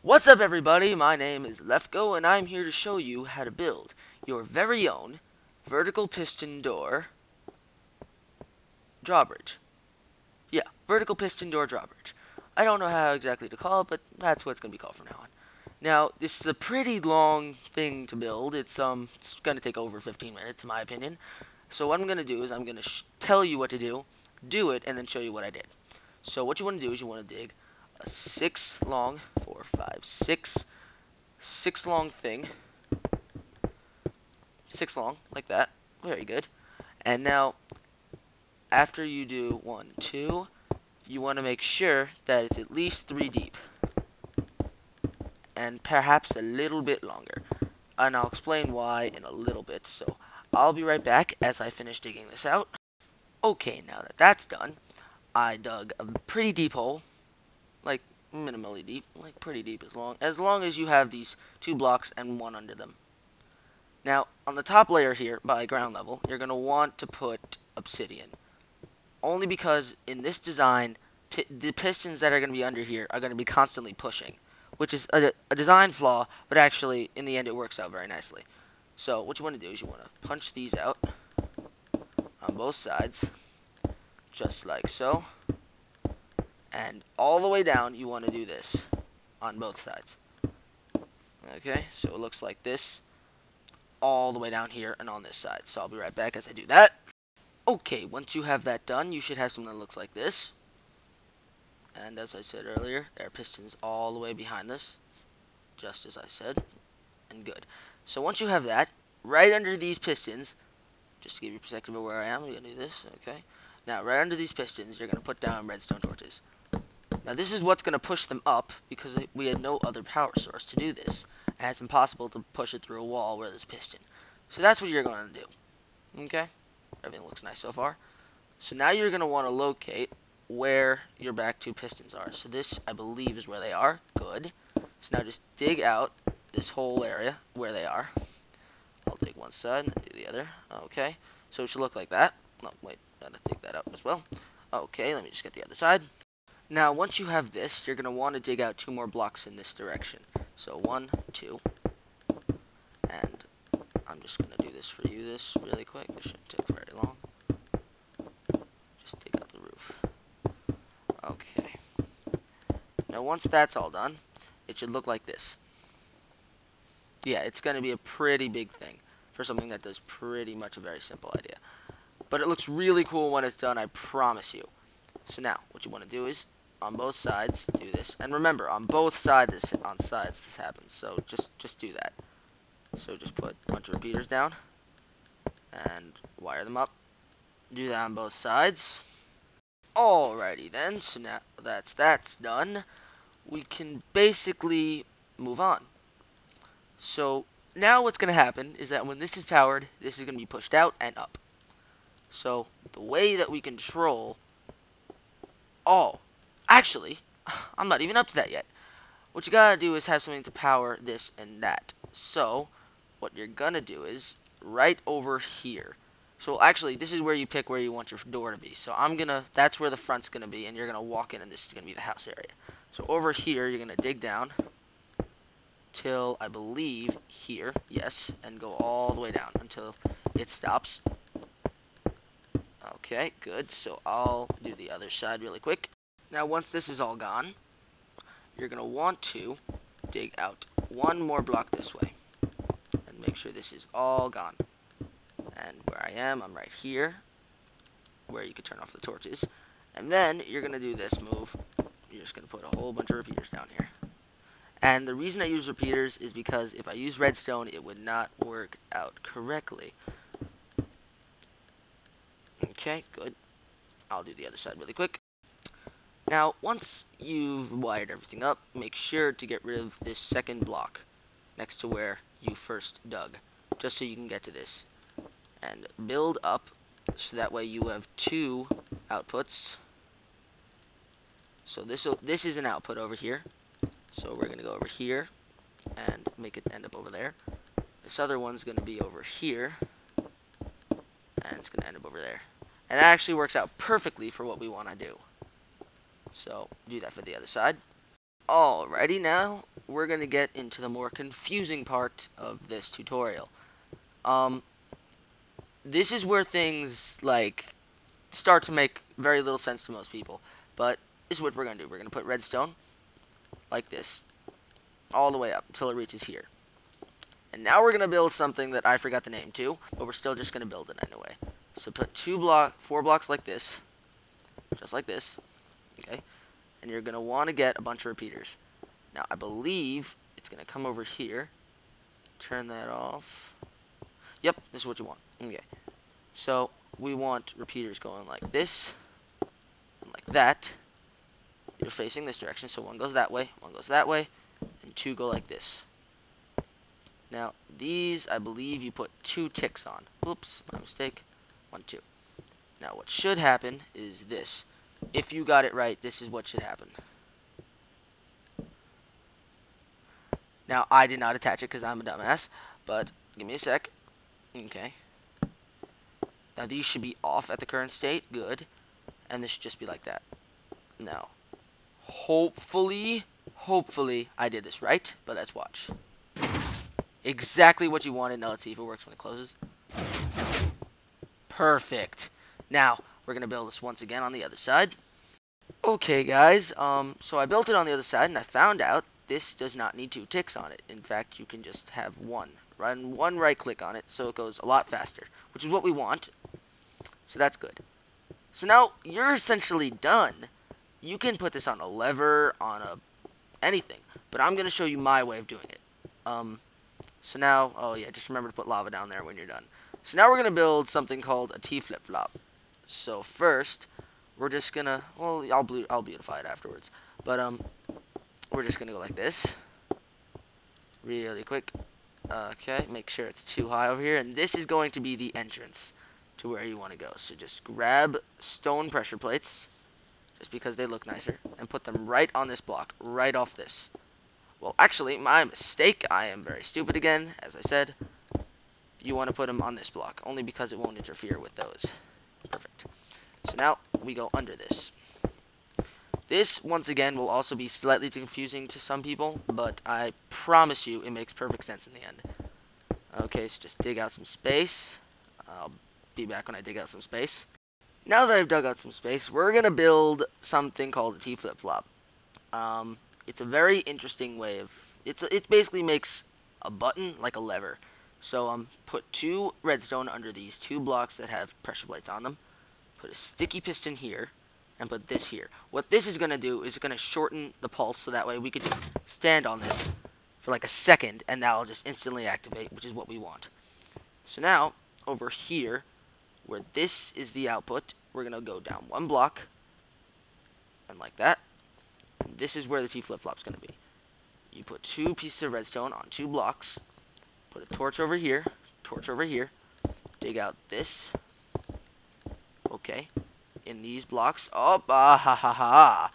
What's up everybody, my name is Lefko and I'm here to show you how to build your very own vertical piston door drawbridge. Yeah, vertical piston door drawbridge. I don't know how exactly to call it, but that's what it's going to be called from now on. Now, this is a pretty long thing to build. It's going to take over 15 minutes in my opinion. So what I'm going to do is I'm going to tell you what to do it, and then show you what I did. So what you want to do is you want to dig a 6 long, 4, 5, 6 long thing, 6 long, like that. Very good. And now, after you do 1, 2, you want to make sure that it's at least 3 deep, and perhaps a little bit longer. And I'll explain why in a little bit. So I'll be right back as I finish digging this out. Okay, now that that's done, I dug a pretty deep hole, like minimally deep, like pretty deep, as long as you have these 2 blocks and 1 under them. Now, on the top layer here, by ground level, you're going to want to put obsidian. Only because in this design, the pistons that are going to be under here are going to be constantly pushing, which is a design flaw, but actually, in the end, it works out very nicely. So, what you want to do is you want to punch these out on both sides, just like so. And all the way down, you want to do this on both sides. Okay, so it looks like this all the way down here and on this side. So I'll be right back as I do that. Okay, once you have that done, you should have something that looks like this. And as I said earlier, there are pistons all the way behind this, just as I said, and good. So once you have that, right under these pistons, just to give you perspective of where I am, we're going to do this, okay? Now, right under these pistons, you're going to put down redstone torches. Now, this is what's going to push them up, because we had no other power source to do this, and it's impossible to push it through a wall where there's piston. So that's what you're going to do, okay? Everything looks nice so far. So now you're going to want to locate where your back 2 pistons are. So this, I believe, is where they are. Good. So now just dig out this whole area where they are. I'll dig one side and do the other. Okay. So it should look like that. No, wait. Gotta dig that up as well. Okay, let me just get the other side. Now, once you have this, you're going to want to dig out 2 more blocks in this direction. So 1, 2. And I'm just going to do this for you, this really quick. This shouldn't take very long. Just dig out the roof. Okay. Now, once that's all done, it should look like this. Yeah, it's going to be a pretty big thing for something that does pretty much a very simple idea. But it looks really cool when it's done, I promise you. So now, what you want to do is, on both sides, do this. And remember, on both sides, this happens. So just do that. So just put a bunch of repeaters down and wire them up. Do that on both sides. Alrighty then, so now that's done, we can basically move on. So now what's going to happen is that when this is powered, this is going to be pushed out and up. So the way that we control... Oh, actually, I'm not even up to that yet. What you gotta do is have something to power this and that. So what you're gonna do is right over here. So actually, this is where you pick where you want your door to be. So that's where the front's gonna be, and you're gonna walk in, and this is gonna be the house area. So over here, you're gonna dig down till I believe here, yes, and go all the way down until it stops. Okay, good. So I'll do the other side really quick. Now, once this is all gone, you're gonna want to dig out 1 more block this way, and make sure this is all gone. And where I am, I'm right here, where you can turn off the torches. And then you're going to do this move. You're just going to put a whole bunch of repeaters down here. And the reason I use repeaters is because if I use redstone, it would not work out correctly. Okay, good. I'll do the other side really quick. Now, once you've wired everything up, make sure to get rid of this second block next to where you first dug, just so you can get to this. And build up, so that way you have 2 outputs. So this is an output over here. So we're going to go over here and make it end up over there. This other one's going to be over here, and it's going to end up over there. And that actually works out perfectly for what we want to do. So do that for the other side. Alrighty, now we're going to get into the more confusing part of this tutorial. This is where things, like, start to make very little sense to most people. But this is what we're going to do. We're going to put redstone like this, all the way up until it reaches here. And now we're going to build something that I forgot the name to, but we're still just going to build it anyway. So put 4 blocks like this, just like this, okay? And you're going to want to get a bunch of repeaters. Now, I believe it's going to come over here. Turn that off. Yep, this is what you want. Okay. So, we want repeaters going like this, and like that. You're facing this direction, so one goes that way, one goes that way, and 2 go like this. Now, these, I believe you put 2 ticks on. Oops, my mistake. 1, 2. Now, what should happen is this. If you got it right, this is what should happen. Now, I did not attach it because I'm a dumbass, but give me a sec. Okay. Now, these should be off at the current state. Good. And this should just be like that. Now, hopefully, I did this right, but let's watch. Exactly what you wanted. Now, let's see if it works when it closes. Perfect. Now, we're going to build this once again on the other side. Okay, guys, so I built it on the other side, and I found out this does not need 2 ticks on it. In fact, you can just have one. Run one right click on it, so it goes a lot faster, which is what we want. So that's good. So now, you're essentially done. You can put this on a lever, on anything, but I'm going to show you my way of doing it. So now, oh yeah, just remember to put lava down there when you're done. So now we're going to build something called a T flip-flop. So first, we're just going to, well, I'll beautify it afterwards. But, we're just going to go like this. Really quick. Okay, make sure it's too high over here. And this is going to be the entrance to where you want to go. So just grab stone pressure plates, just because they look nicer, and put them right on this block, right off this. Well, actually, my mistake. I am very stupid again, as I said. You want to put them on this block, only because it won't interfere with those. Perfect. So now, we go under this. This, once again, will also be slightly confusing to some people, but I promise you it makes perfect sense in the end. Okay, so just dig out some space. I'll be back when I dig out some space. Now that I've dug out some space, we're going to build something called a T flip-flop. It's a very interesting way of... It basically makes a button like a lever. So, put 2 redstone under these 2 blocks that have pressure plates on them. Put a sticky piston here, and put this here. What this is going to do is going to shorten the pulse, so that way we could just stand on this for like a second, and that will just instantly activate, which is what we want. So now, over here, where this is the output, we're going to go down 1 block, and like that. And this is where the T flip-flop is going to be. You put 2 pieces of redstone on 2 blocks, put a torch over here, dig out this. Okay, in these blocks, oh, I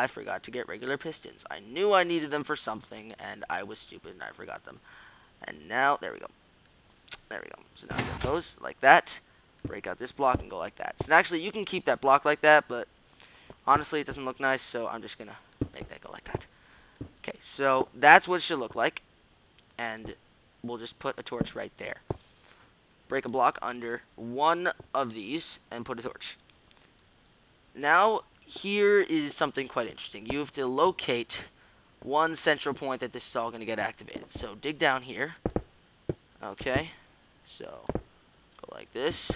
forgot to get regular pistons. I knew I needed them for something, and I was stupid, and I forgot them. And now, there we go. So now it goes like that, break out this block, and go like that. So actually, you can keep that block like that, but honestly, it doesn't look nice, so I'm just going to make that go like that. Okay, so that's what it should look like, and we'll just put a torch right there. Break a block under one of these and put a torch. Now, here is something quite interesting. You have to locate one central point that this is all going to get activated. So, dig down here. Okay. So, go like this.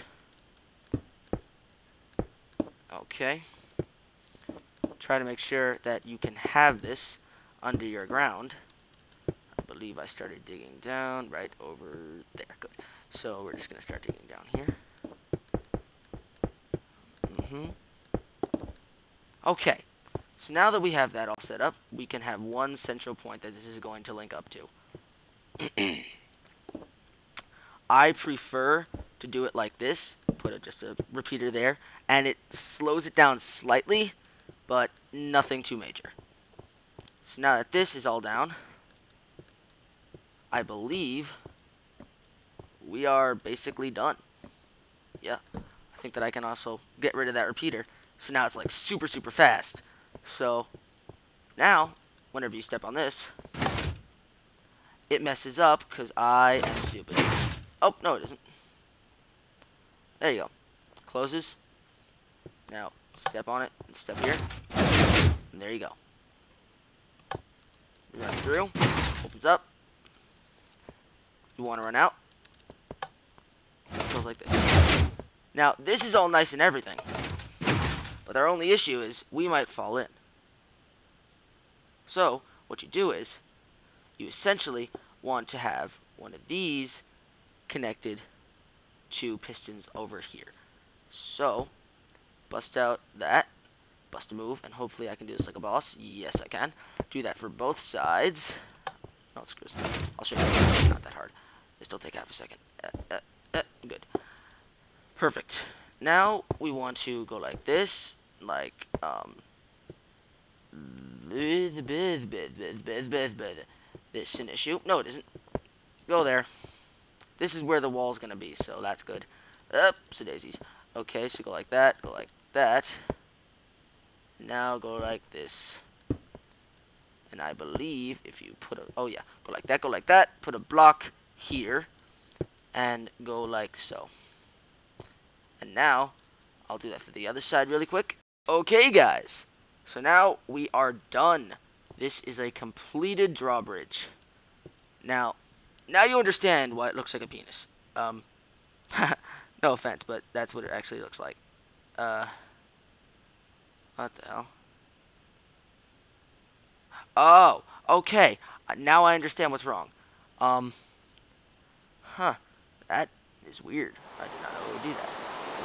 Okay. Try to make sure that you can have this under your ground. I believe I started digging down right over there. Good. So we're just going to start digging down here. Okay. So now that we have that all set up, we can have one central point that this is going to link up to. I prefer to do it like this. Put just a repeater there, and it slows it down slightly, but nothing too major. So now that this is all down, I believe we are basically done. Yeah, I think that I can also get rid of that repeater. So now it's like super fast. So now whenever you step on this, it messes up because I am stupid. Oh, no it isn't. There you go. Closes. Now, step on it, and step here, and there you go. Run through, opens up. You want to run out. It goes like this. Now, this is all nice and everything, but our only issue is we might fall in. So, what you do is, you essentially want to have one of these connected to pistons over here. So, bust out that, bust a move, and hopefully I can do this like a boss. Yes, I can. Do that for both sides. No, screw this. I'll show you. It's not that hard. It'll take half a second. Good. Perfect. Now we want to go like this, like this an issue. No, it isn't. Go there. This is where the wall's gonna be, so that's good. So daisies. Okay, so go like that, go like that. Now go like this. And I believe if you put a, oh yeah, go like that, put a block here, and go like so. And now, I'll do that for the other side really quick. Okay guys, so now we are done. This is a completed drawbridge. Now you understand why it looks like a penis. No offense, but that's what it actually looks like. What the hell? Oh, okay. Now I understand what's wrong. That is weird. I did not know it would do that.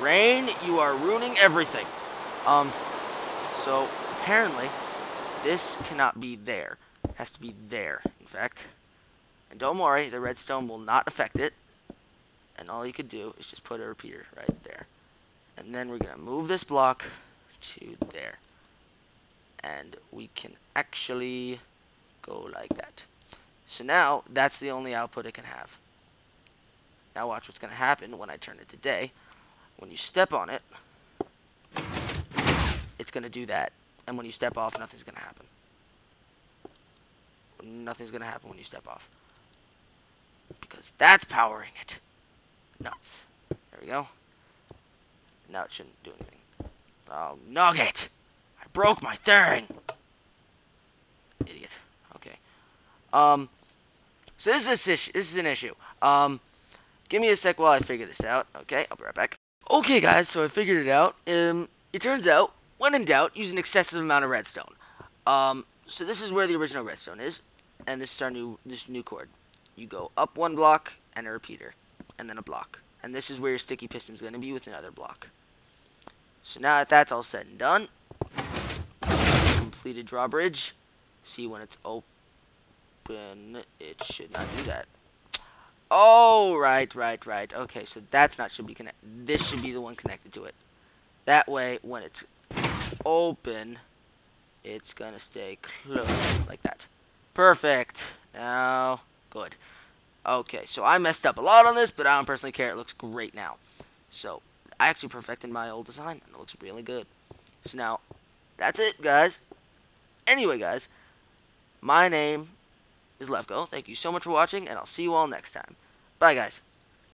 Rain, you are ruining everything. So apparently this cannot be there. It has to be there, in fact. And don't worry, the redstone will not affect it. And all you could do is just put a repeater right there. And then we're gonna move this block to there. And we can actually go like that. So now, that's the only output it can have. Now watch what's going to happen when I turn it to day. When you step on it, it's going to do that. And when you step off, nothing's going to happen. Nothing's going to happen when you step off. Because that's powering it. Nuts. There we go. Now it shouldn't do anything. Oh, nugget! I broke my thing! Idiot. Okay. So this is an issue. Give me a sec while I figure this out. Okay, I'll be right back. Okay, guys, so I figured it out. It turns out, when in doubt, use an excessive amount of redstone. So this is where the original redstone is, and this is our new cord. You go up one block and a repeater, and then a block, and this is where your sticky piston is going to be with another block. So now that that's all said and done, completed drawbridge. See when it's open, it should not do that. Oh, right. Okay, so that's not should be connected. This should be the one connected to it. That way, when it's open, it's gonna stay closed like that. Perfect. Now, good. Okay, so I messed up a lot on this, but I don't personally care. It looks great now. So, I actually perfected my old design, and it looks really good. So now, that's it, guys. Anyway, guys, my name is Levko. Thank you so much for watching, and I'll see you all next time. Bye, guys.